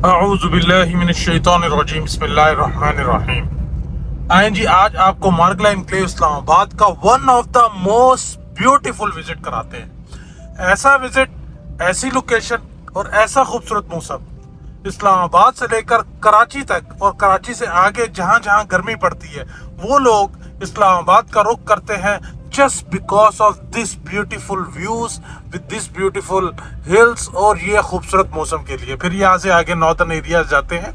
औज़ुबिल्लाहिमिनश्शैतानिर्रजीम बिस्मिल्लाहिर्रहमानिर्रहीम। आए जी, आज आपको मार्गला एनक्लेव इस्लामाबाद का one of the most beautiful visit कराते हैं। ऐसा विजिट, ऐसी लोकेशन और ऐसा खूबसूरत मौसम, इस्लामाबाद से लेकर कराची तक और कराची से आगे जहां जहां गर्मी पड़ती है वो लोग इस्लामाबाद का रुख करते हैं just because of this beautiful views with this beautiful hills और ये खूबसूरत मौसम के लिए। फिर यहाँ से आगे नॉर्दर्न एरियाज जाते हैं,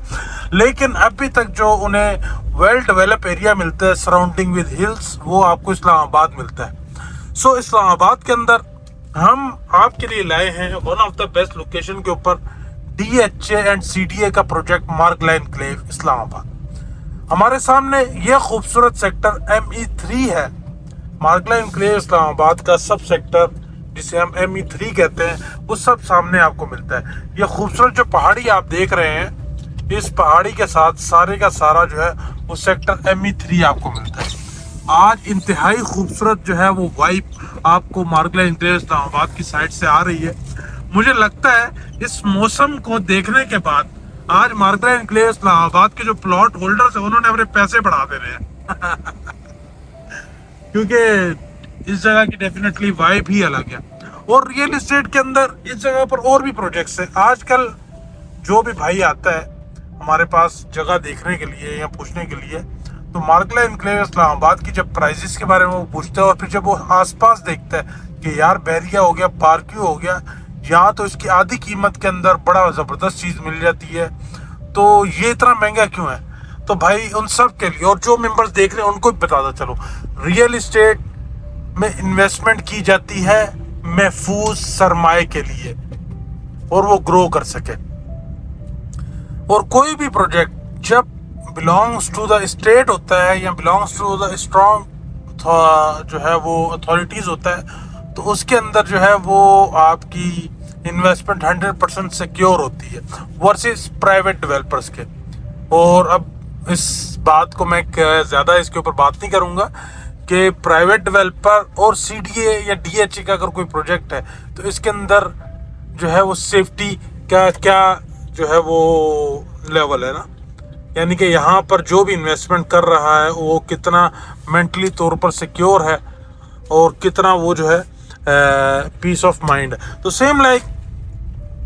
लेकिन अभी तक जो उन्हें वेल डेवलप एरिया मिलता है सराउंडिंग विद हिल्स वो आपको इस्लामाबाद मिलता है। सो इस्लामाबाद के अंदर हम आपके लिए लाए हैं one of the best location के ऊपर DHA एंड CDA का प्रोजेक्ट मार्गला एनक्लेव इस्लामाबाद। हमारे सामने यह खूबसूरत सेक्टर ME3 है। मार्गला एनक्लेव इस्लामाबाद का सब सेक्टर जिसे हम ME3 कहते हैं वो सब सामने आपको मिलता है। ये खूबसूरत जो पहाड़ी आप देख रहे हैं, इस पहाड़ी के साथ सारे का सारा जो है वो सेक्टर ME3 आपको मिलता है। आज इंतहाई खूबसूरत जो है वो वाइब आपको मार्गला एनक्लेव इस्लामाबाद की साइड से आ रही है। मुझे लगता है इस मौसम को देखने के बाद आज मार्गला एनक्लेव इस्लामाबाद के जो प्लॉट होल्डर्स हैं उन्होंने अपने पैसे बढ़ा देने हैं क्योंकि इस जगह की डेफिनेटली वाइब ही अलग है। और रियल एस्टेट के अंदर इस जगह पर और भी प्रोजेक्ट्स हैं। आजकल जो भी भाई आता है हमारे पास जगह देखने के लिए या पूछने के लिए, तो मार्गला एनक्लेव इस्लामाबाद की जब प्राइजेस के बारे में वो पूछता है और फिर जब वो आसपास देखता है कि यार बैरिया हो गया, पार्क्यू हो गया, यहाँ तो इसकी आधी कीमत के अंदर बड़ा ज़बरदस्त चीज़ मिल जाती है, तो ये इतना महंगा क्यों है? तो भाई उन सब के लिए और जो मेंबर्स देख रहे हैं उनको भी बता दो, चलो रियल एस्टेट में इन्वेस्टमेंट की जाती है महफूज सरमाए के लिए और वो ग्रो कर सके। और कोई भी प्रोजेक्ट जब बिलोंग्स टू द स्टेट होता है या बिलोंग्स टू द स्ट्रॉन्ग जो है वो अथॉरिटीज होता है, तो उसके अंदर जो है वो आपकी इन्वेस्टमेंट 100% सिक्योर होती है वर्सेस प्राइवेट डेवलपर्स के। और अब इस बात को मैं ज़्यादा इसके ऊपर बात नहीं करूँगा कि प्राइवेट डेवलपर और CDA या DHA का अगर कोई प्रोजेक्ट है तो इसके अंदर जो है वो सेफ्टी का क्या जो है वो लेवल है ना, यानी कि यहाँ पर जो भी इन्वेस्टमेंट कर रहा है वो कितना मेंटली तौर पर सिक्योर है और कितना वो जो है पीस ऑफ माइंड। तो सेम लाइक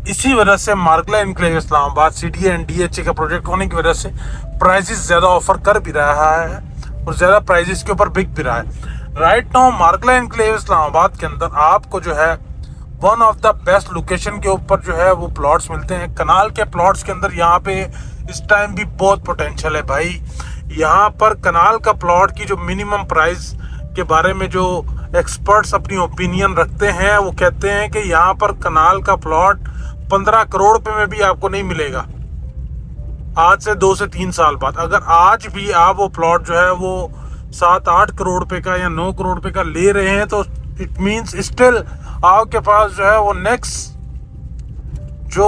इसी वजह से मार्गला enclave Islamabad CDA and DHA का प्रोजेक्ट होने की वजह से प्राइजेस ज़्यादा ऑफर कर भी रहा है और ज़्यादा प्राइजेस के ऊपर बिक भी रहा है। राइट नाउ मार्गला एनक्लेव इस्लामाबाद के अंदर आपको जो है one of the best location के ऊपर जो है वो प्लॉट्स मिलते हैं। कनाल के प्लॉट्स के अंदर यहाँ पे इस टाइम भी बहुत पोटेंशियल है भाई। यहाँ पर कनाल का प्लॉट की जो मिनिमम प्राइस के बारे में जो एक्सपर्ट्स अपनी ओपिनियन रखते हैं वो कहते हैं कि यहाँ पर कनाल का प्लॉट 15 करोड़ रुपए में भी आपको नहीं मिलेगा आज से 2 से 3 साल बाद। अगर आज भी आप वो प्लॉट जो है वो 7-8 करोड़ रुपए का या 9 करोड़ रुपए का ले रहे हैं तो इट मीन्स स्टिल आपके पास जो है वो नेक्स्ट जो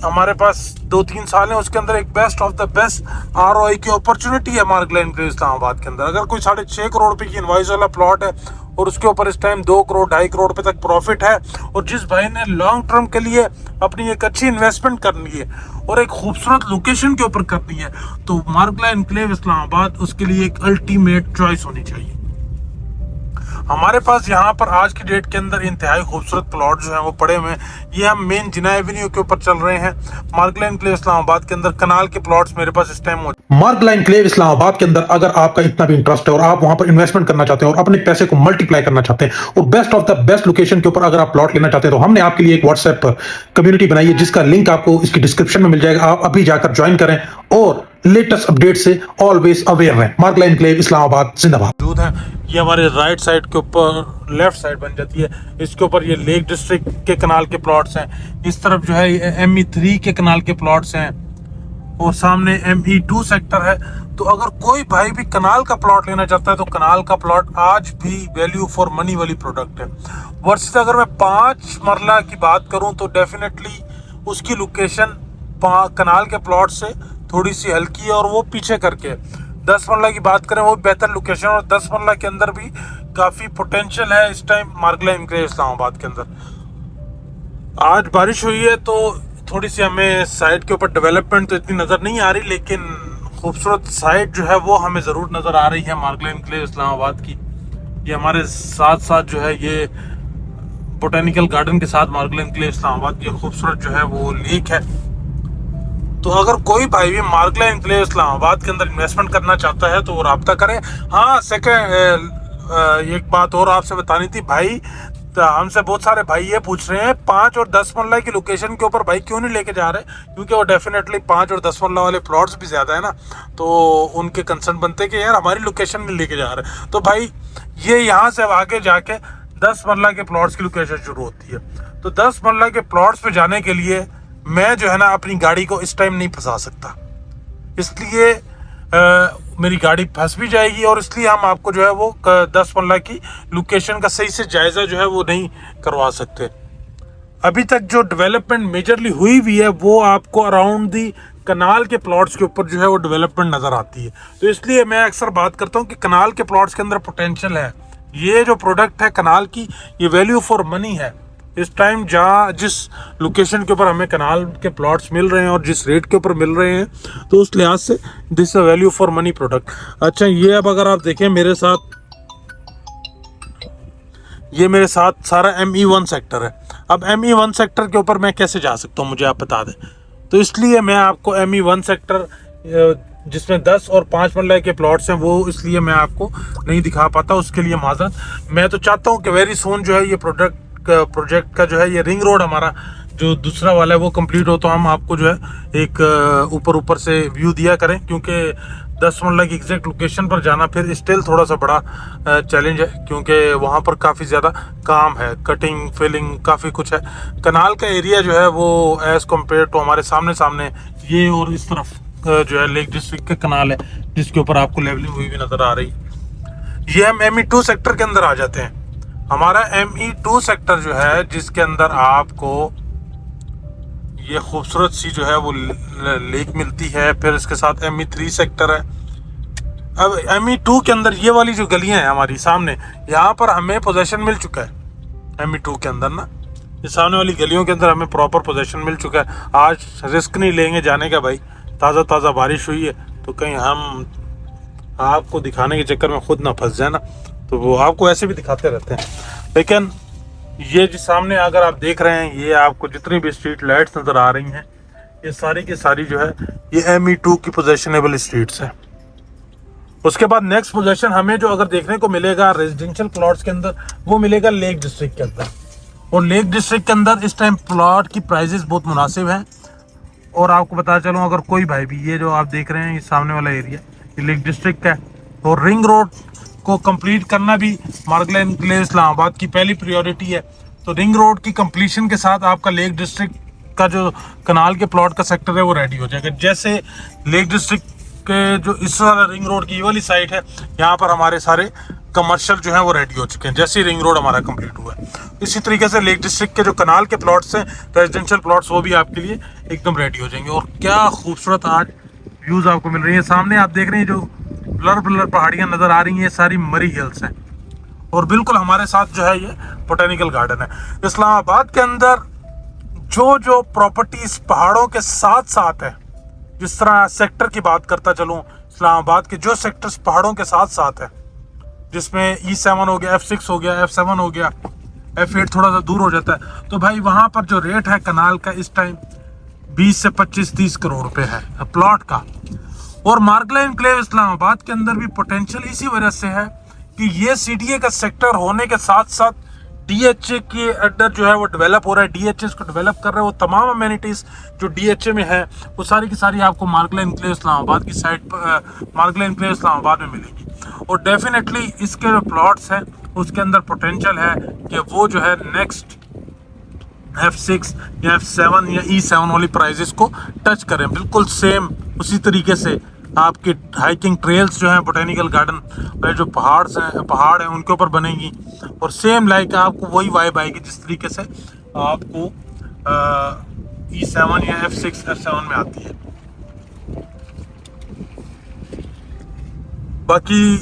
हमारे पास 2-3 साल है उसके अंदर एक best of the best ROI की अपॉर्चुनिटी है मार्गला एनक्लेव इस्लामाबाद के अंदर। अगर कोई 6.5 करोड़ रुपए की इनवॉइस वाला प्लॉट है और उसके ऊपर इस टाइम 2 करोड़ 2.5 करोड़ रुपए तक प्रॉफिट है और जिस भाई ने लॉन्ग टर्म के लिए अपनी एक अच्छी इन्वेस्टमेंट करनी है और एक खूबसूरत लोकेशन के ऊपर करनी है, तो मार्गला एनक्लेव इस्लामाबाद उसके लिए एक अल्टीमेट चॉइस होनी चाहिए। हमारे पास यहाँ पर आज की डेट के अंदर इंतहाई खूबसूरत प्लॉट जो हैं वो पड़े हुए हैं। ये हम मेन जिना एवेन्यू के ऊपर चल रहे हैं। मार्गला एनक्लेव इस्लामाबाद के अंदर कनाल के प्लॉट्स मेरे पास इस टाइम मौजूद। मार्गला एनक्लेव इस्लामाबाद के अंदर अगर आपका इतना भी इंटरेस्ट है और आप वहां पर इन्वेस्टमेंट करना चाहते हैं और अपने पैसे को मल्टीप्लाई करना चाहते हैं और best of the best location के ऊपर अगर आप प्लॉट लेना चाहते हैं, तो हमने आपके लिए एक व्हाट्सएप कम्युनिटी बनाई है जिसका लिंक आपको इसकी डिस्क्रिप्शन में मिल जाएगा। आप अभी जाकर ज्वाइन करें और लेटेस्ट अपडेट से ऑलवेज अवेयर रहें। मार्गला एनक्लेव इस्लामाबाद जिंदाबाद है। ये हमारे राइट साइड के ऊपर लेफ्ट साइड बन जाती है, इसके ऊपर ये लेक डिस्ट्रिक्ट के कनाल के प्लॉट्स हैं। इस तरफ जो है ME3 के कनाल के प्लॉट्स हैं और सामने ME2 सेक्टर है। तो अगर कोई भाई भी कनाल का प्लॉट लेना चाहता है तो कनाल का प्लॉट आज भी वैल्यू फॉर मनी वाली प्रोडक्ट है। वर्सेस अगर मैं 5 मरला की बात करूं तो डेफिनेटली उसकी लोकेशन कनाल के प्लॉट से थोड़ी सी हल्की है और वो पीछे करके 10 मरला की बात करें वो बेहतर लोकेशन और 10 मरला के अंदर भी काफ़ी पोटेंशियल है इस टाइम मार्गला एनक्लेव इस्लामाबाद के अंदर। आज बारिश हुई है तो थोड़ी सी हमें साइट के ऊपर डेवलपमेंट तो इतनी नज़र नहीं आ रही, लेकिन खूबसूरत साइट जो है वो हमें ज़रूर नज़र आ रही है मार्गला एनक्लेव इस्लामाबाद की। ये हमारे साथ साथ जो है ये बोटेनिकल गार्डन के साथ मार्गला एनक्लेव इस्लामाबाद की खूबसूरत जो है वो लेक है। तो अगर कोई भाई भी मार्गला एनक्लेव इस्लामाबाद के अंदर इन्वेस्टमेंट करना चाहता है तो वो रब्ता करें। हाँ, सेकंड एक बात और आपसे बतानी थी भाई, तो हमसे बहुत सारे भाई ये पूछ रहे हैं 5 और 10 मरला की लोकेशन के ऊपर भाई क्यों नहीं लेके जा रहे, क्योंकि वो डेफिनेटली 5 और 10 मरला वाले प्लॉट्स भी ज़्यादा है ना, तो उनके कंसर्न बनते हैं कि यार हमारी लोकेशन नहीं लेके जा रहे। तो भाई ये यहाँ से आगे जाके 10 मरला के प्लॉट्स की लोकेशन शुरू होती है। तो 10 मरला के प्लॉट्स पे जाने के लिए मैं जो है ना अपनी गाड़ी को इस टाइम नहीं फंसा सकता, इसलिए मेरी गाड़ी फंस भी जाएगी, और इसलिए हम आपको जो है वो 10 मरला की लोकेशन का सही से जायज़ा जो है वो नहीं करवा सकते। अभी तक जो डेवलपमेंट मेजरली हुई हुई है वो आपको अराउंड दी कनाल के प्लॉट्स के ऊपर जो है वो डेवलपमेंट नज़र आती है। तो इसलिए मैं अक्सर बात करता हूँ कि कनाल के प्लॉट्स के अंदर पोटेंशियल है। ये जो प्रोडक्ट है कनाल की, ये वैल्यू फॉर मनी है। इस टाइम जहाँ जिस लोकेशन के ऊपर हमें कनाल के प्लॉट्स मिल रहे हैं और जिस रेट के ऊपर मिल रहे हैं, तो उस लिहाज से this a value for money product. अच्छा, ये अब अगर आप देखें मेरे साथ सारा ME1 सेक्टर है। अब ME1 सेक्टर के ऊपर मैं कैसे जा सकता हूँ, मुझे आप बता दें। तो इसलिए मैं आपको ME1 सेक्टर जिसमें 10 और 5 मरला के प्लॉट्स हैं वो इसलिए मैं आपको नहीं दिखा पाता, उसके लिए माजरत। मैं तो चाहता हूँ कि वेरी सून जो है ये प्रोजेक्ट का जो है ये रिंग रोड हमारा जो दूसरा वाला है वो कंप्लीट हो, तो हम आपको जो है एक ऊपर से व्यू दिया करें, क्योंकि 10 मरला की एग्जैक्ट लोकेशन पर जाना फिर स्टिल थोड़ा सा बड़ा चैलेंज है, क्योंकि वहाँ पर काफ़ी ज़्यादा काम है, कटिंग फिलिंग काफ़ी कुछ है। कनाल का एरिया जो है वो एज़ कम्पेयर टू हमारे सामने ये और इस तरफ जो है लेक डिस्ट्रिक्ट का कनाल है जिसके ऊपर आपको लेवलिंग हुई भी नज़र आ रही है। ये हम ME2 सेक्टर के अंदर आ जाते हैं। हमारा ME2 सेक्टर जो है जिसके अंदर आपको ये खूबसूरत सी जो है वो लेक मिलती है, फिर इसके साथ ME3 सेक्टर है। अब ME2 के अंदर ये वाली जो गलियां हैं हमारी सामने, यहाँ पर हमें पोजेशन मिल चुका है। ME2 के अंदर ना ये सामने वाली गलियों के अंदर हमें प्रॉपर पोजेशन मिल चुका है। आज रिस्क नहीं लेंगे जाने का भाई, ताज़ा बारिश हुई है तो कहीं हम आपको दिखाने के चक्कर में खुद ना फंस जाए ना, तो वो आपको ऐसे भी दिखाते रहते हैं। लेकिन ये जो सामने अगर आप देख रहे हैं, ये आपको जितनी भी स्ट्रीट लाइट्स नज़र आ रही हैं, ये सारी की सारी जो है ये ME2 की पोजेशनेबल स्ट्रीट्स है। उसके बाद नेक्स्ट पोजेशन हमें जो अगर देखने को मिलेगा रेजिडेंशियल प्लॉट्स के अंदर, वो मिलेगा लेक डिस्ट्रिक्ट के अंदर। और लेक डिस्ट्रिक्ट के अंदर इस टाइम प्लॉट की प्राइजेस बहुत मुनासिब हैं। और आपको बता चलूँ, अगर कोई भाई भी ये जो आप देख रहे हैं ये सामने वाला एरिया ये लेक डिस्ट्रिक्ट का है, और रिंग रोड को कंप्लीट करना भी मार्गला एनक्लेव इस्लामाबाद की पहली प्रायोरिटी है। तो रिंग रोड की कंप्लीशन के साथ आपका लेक डिस्ट्रिक्ट का जो कनाल के प्लॉट का सेक्टर है वो रेडी हो जाएगा। जैसे लेक डिस्ट्रिक्ट के जो इस वाला रिंग रोड की ये वाली साइड है, यहाँ पर हमारे सारे कमर्शियल जो है वो रेडी हो चुके हैं जैसे ही रिंग रोड हमारा कंप्लीट हुआ है। इसी तरीके से लेक डिस्ट्रिक्ट के जो कनाल के प्लॉट्स हैं, रेजिडेंशियल प्लॉट्स, वो भी आपके लिए एकदम रेडी हो जाएंगे। और क्या खूबसूरत आज व्यूज़ आपको मिल रही है। सामने आप देख रहे हैं जो ब्लर पहाड़ियाँ नज़र आ रही हैं, ये सारी मरी हिल्स हैं। और बिल्कुल हमारे साथ जो है ये बोटेनिकल गार्डन है। इस्लामाबाद के अंदर जो प्रॉपर्टीज पहाड़ों के साथ साथ है, जिस तरह सेक्टर की बात करता चलूँ, इस्लामाबाद के जो सेक्टर्स पहाड़ों के साथ साथ है, जिसमें E7 हो गया, F6 हो गया, F7 हो गया, F8 थोड़ा सा दूर हो जाता है, तो भाई वहाँ पर जो रेट है कनाल का इस टाइम 20 से 25-30 करोड़ रुपए है प्लॉट का। और मार्गला एनक्लेव इस्लामाबाद के अंदर भी पोटेंशियल इसी वजह से है कि ये CDA का सेक्टर होने के साथ साथ DHA के अंडर जो है वो डेवलप हो रहा है। DHA को डेवलप कर रहे हैं, वो तमाम अमेनिटीज़ जो DHA में है वो सारी की सारी आपको मार्गला एनक्लेव इस्लामाबाद की साइड पर मार्गला एनक्लेव इस्लामाबाद में मिलेगी। और डेफिनेटली इसके जो प्लॉट्स हैं उसके अंदर पोटेंशियल है कि वो जो है नेक्स्ट F6 या F7 या E7 वाली प्राइजेस को टच करें। बिल्कुल सेम उसी तरीके से आपके हाइकिंग ट्रेल्स जो हैं बोटेनिकल गार्डन में जो पहाड़ हैं उनके ऊपर बनेंगी, और सेम लाइक आपको वही वाइब आएगी जिस तरीके से आपको E7 या F6 F7 में आती है। बाकी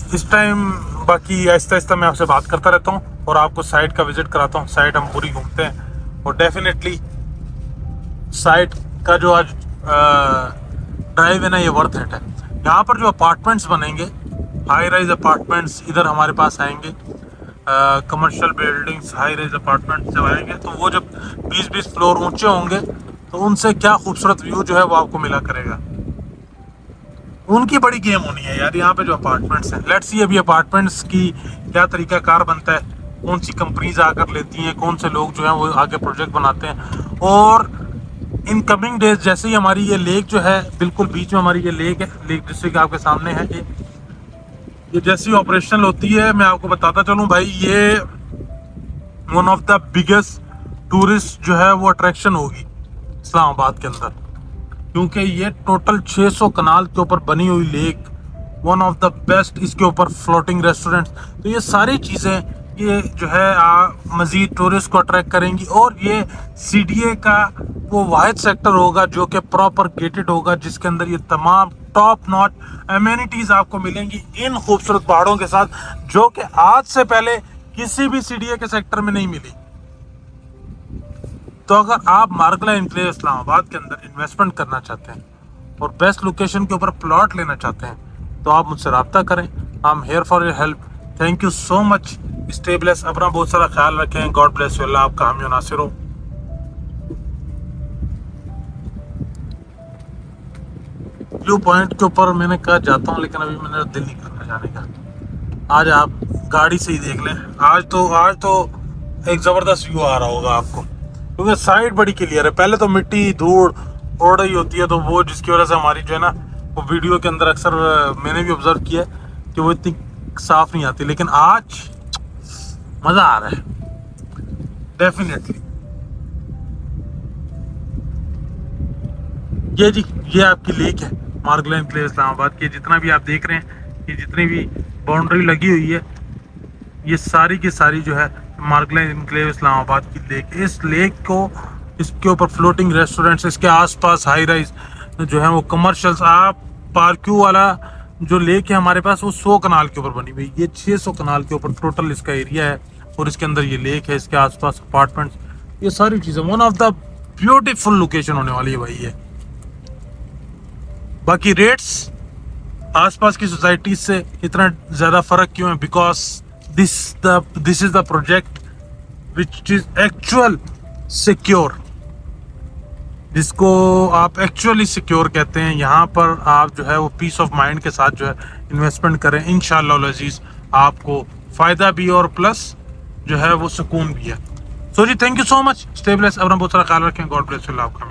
आहिस्ता आहिस्ता मैं आपसे बात करता रहता हूँ और आपको साइट का विजिट कराता हूँ। साइट हम पूरी घूमते हैं और डेफिनेटली साइट का जो आज ड्राइव है ना, ये वर्थ इट है। यहाँ पर जो अपार्टमेंट्स बनेंगे, हाई राइज अपार्टमेंट्स इधर हमारे पास आएंगे, commercial buildings, high rise apartments जब आएंगे तो वो जब 20-20 फ्लोर ऊंचे होंगे तो उनसे क्या खूबसूरत व्यू जो है वो आपको मिला करेगा। उनकी बड़ी गेम होनी है यार यहाँ पे जो अपार्टमेंट्स हैं। लेट्स सी अभी अपार्टमेंट्स की क्या तरीका कार बनता है, कौन सी कंपनीज आकर लेती हैं, कौन से लोग जो हैं वो आगे प्रोजेक्ट बनाते हैं। और इन कमिंग डेज जैसे ही हमारी ये लेक जो है बिल्कुल बीच में हमारी ये लेक है, लेक डिस्ट्रिक्ट आपके सामने है, ये जैसी ऑपरेशनल होती है मैं आपको बताता चलूँ भाई, ये one of the biggest tourist जो है वो अट्रैक्शन होगी इस्लामाबाद के अंदर, क्योंकि ये टोटल 600 कनाल के ऊपर बनी हुई lake, one of the best, इसके ऊपर फ्लोटिंग रेस्टोरेंट्स, तो ये सारी चीज़ें ये जो है मज़ीद टूरिस्ट को अट्रैक्ट करेंगी। और ये CDA का वो वाहिद सेक्टर होगा जो कि प्रॉपर गेटेड होगा, जिसके अंदर ये तमाम टॉप नॉच एमेनिटीज़ आपको मिलेंगी इन खूबसूरत पहाड़ों के साथ, जो कि आज से पहले किसी भी CDA के सेक्टर में नहीं मिली। तो अगर आप मार्गला एनक्लेव इस्लामाबाद के अंदर इन्वेस्टमेंट करना चाहते हैं और बेस्ट लोकेशन के ऊपर प्लॉट लेना चाहते हैं तो आप मुझसे रब्ता करें। I am here for your help. Thank you so much. Stay bless, अपना बहुत सारा ख्याल रखें। God bless you. अल्लाह आपका हामी नासिर हो। व्यू पॉइंट के ऊपर मैंने कहा जाता हूँ, लेकिन अभी मैंने दिल नहीं करना जाने का। आज आप गाड़ी से ही देख लें। आज तो एक ज़बरदस्त व्यू आ रहा होगा आपको, क्योंकि साइड बड़ी क्लियर है। पहले तो मिट्टी धूड़ उड़ रही होती है, तो वो जिसकी वजह से हमारी जो है ना वो वीडियो के अंदर अक्सर मैंने भी ऑब्जर्व किया कि वो इतनी साफ नहीं आती, लेकिन आज मज़ा आ रहा है डेफिनेटली। ये जी, ये आपकी लेक है मार्गला एनक्लेव इस्लामाबाद की। जितना भी आप देख रहे हैं, ये जितनी भी बाउंड्री लगी हुई है, ये सारी की सारी जो है मार्गला एनक्लेव इस्लामाबाद की लेक। इस लेक को, इसके ऊपर फ्लोटिंग रेस्टोरेंट्स, इसके आसपास हाई राइज जो है वो कमर्शियल्स। आप पार्क्यू वाला जो लेक है हमारे पास, वो 100 कनाल के ऊपर बनी हुई। ये 600 कनाल के ऊपर टोटल इसका एरिया है, और इसके अंदर ये लेक है, इसके आसपास अपार्टमेंट्स, ये सारी चीज़ें। One of the beautiful location होने वाली है भाई ये। बाकी रेट्स आसपास की सोसाइटीज से इतना ज़्यादा फ़र्क क्यों है? Because this is the project which is actual secure, जिसको आप एक्चुअली सिक्योर कहते हैं। यहाँ पर आप जो है वो पीस ऑफ माइंड के साथ जो है इन्वेस्टमेंट करें। इंशाअल्लाह अज़ीज़ आपको फ़ायदा भी और प्लस जो है वो सुकून भी है। सो जी, thank you so much. Stay bless, अपना बहुत सारा ख्याल रखें। God bless you. आपका